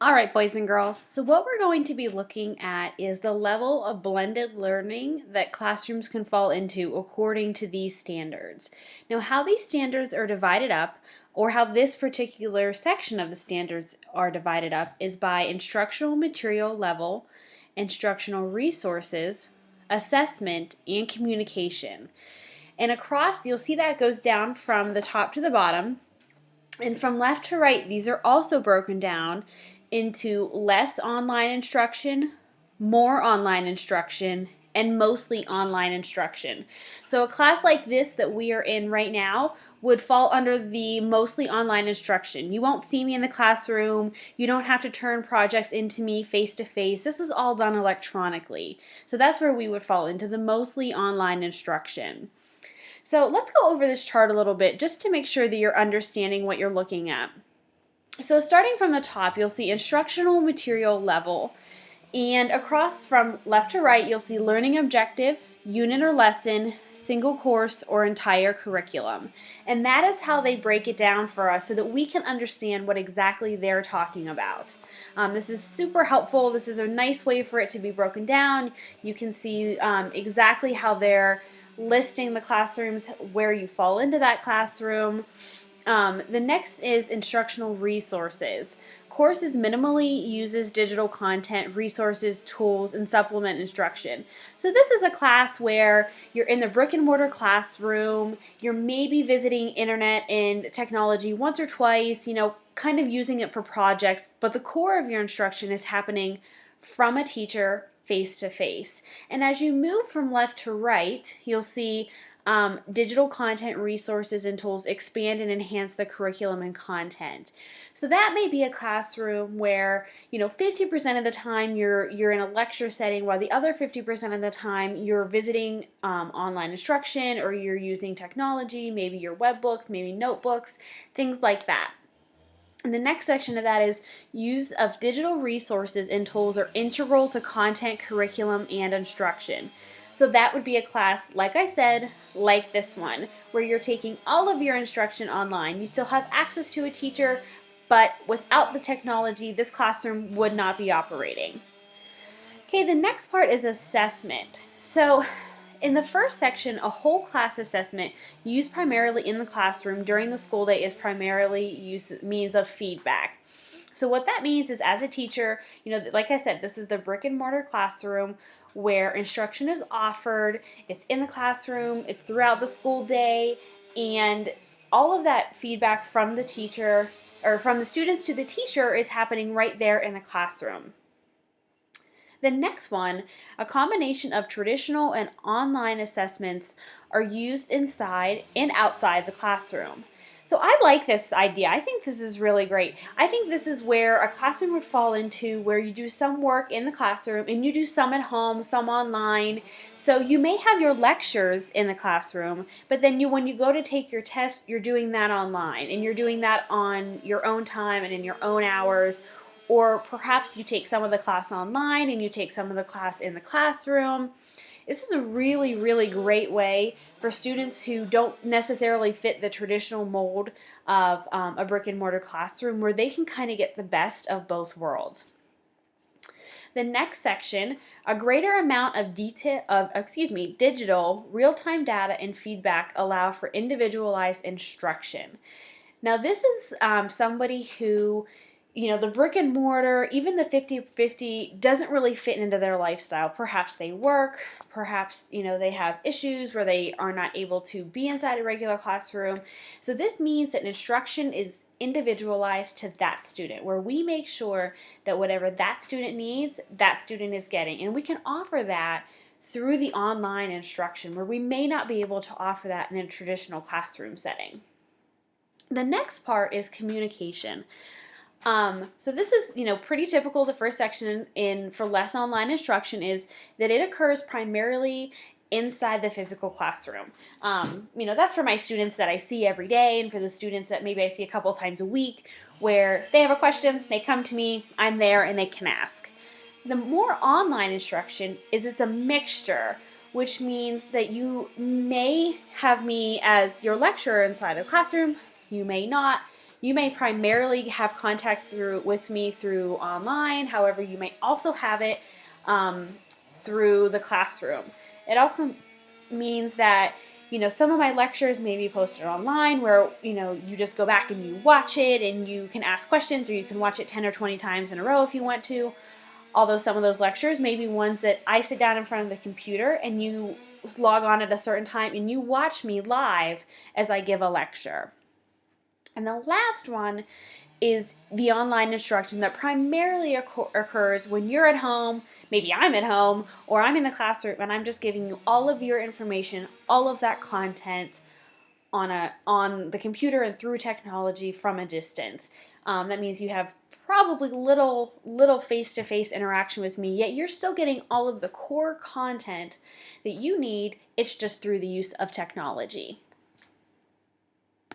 All right, boys and girls, so what we're going to be looking at is the level of blended learning that classrooms can fall into according to these standards. Now, how these standards are divided up, or how this particular section of the standards are divided up, is by instructional material level, instructional resources, assessment, and communication. And across, you'll see that goes down from the top to the bottom. And from left to right, these are also broken down into less online instruction, more online instruction, and mostly online instruction. So a class like this that we are in right now would fall under the mostly online instruction. You won't see me in the classroom. You don't have to turn projects into me face to face. This is all done electronically. So that's where we would fall into the mostly online instruction. So let's go over this chart a little bit just to make sure that you're understanding what you're looking at. So starting from the top, you'll see instructional material level. And across from left to right, you'll see learning objective, unit or lesson, single course, or entire curriculum. And that is how they break it down for us so that we can understand what exactly they're talking about. This is super helpful. This is a nice way for it to be broken down. You can see exactly how they're listing the classrooms, where you fall into that classroom. The next is instructional resources. Courses minimally uses digital content, resources, tools, and supplement instruction. So this is a class where you're in the brick and mortar classroom, you're maybe visiting internet and technology once or twice, kind of using it for projects, but the core of your instruction is happening from a teacher face to face. And as you move from left to right, you'll see digital content, resources, and tools expand and enhance the curriculum and content. So that may be a classroom where 50% of the time you're in a lecture setting, while the other 50% of the time you're visiting online instruction, or you're using technology, maybe your web books, maybe notebooks, things like that. And the next section of that is use of digital resources and tools are integral to content, curriculum, and instruction. So that would be a class, like I said, like this one, where you're taking all of your instruction online. You still have access to a teacher, but without the technology, this classroom would not be operating. Okay, the next part is assessment. So in the first section, a whole class assessment used primarily in the classroom during the school day is primarily used means of feedback. So what that means is, as a teacher, like I said, this is the brick and mortar classroom where instruction is offered. It's in the classroom, it's throughout the school day, and all of that feedback from the teacher, or from the students to the teacher, is happening right there in the classroom. The next one, a combination of traditional and online assessments are used inside and outside the classroom. So I like this idea. I think this is really great. I think this is where a classroom would fall into, where you do some work in the classroom and you do some at home, some online. So you may have your lectures in the classroom, but then when you go to take your test, you're doing that online, and you're doing that on your own time and in your own hours. Or perhaps you take some of the class online and you take some of the class in the classroom. This is a really, really great way for students who don't necessarily fit the traditional mold of a brick and mortar classroom, where they can kind of get the best of both worlds. The next section, a greater amount of digital real-time data and feedback allow for individualized instruction. Now this is somebody who, the brick and mortar, even the 50-50, doesn't really fit into their lifestyle. Perhaps they work, perhaps, they have issues where they are not able to be inside a regular classroom. So this means that instruction is individualized to that student, where we make sure that whatever that student needs, that student is getting. And we can offer that through the online instruction, where we may not be able to offer that in a traditional classroom setting. The next part is communication. So this is, pretty typical. The first section for less online instruction is that it occurs primarily inside the physical classroom. That's for my students that I see every day, and for the students that maybe I see a couple times a week, where they have a question, they come to me, I'm there, and they can ask. The more online instruction is it's a mixture, which means that you may have me as your lecturer inside the classroom, you may not. You may primarily have contact with me through online. However, you may also have it through the classroom. It also means that some of my lectures may be posted online where you just go back and you watch it and you can ask questions, or you can watch it 10 or 20 times in a row if you want to. Although some of those lectures may be ones that I sit down in front of the computer and you log on at a certain time and you watch me live as I give a lecture. And the last one is the online instruction that primarily occurs when you're at home, maybe I'm at home, or I'm in the classroom and I'm just giving you all of your information, all of that content on the computer and through technology from a distance. That means you have probably little face-to-face interaction with me, yet you're still getting all of the core content that you need. It's just through the use of technology.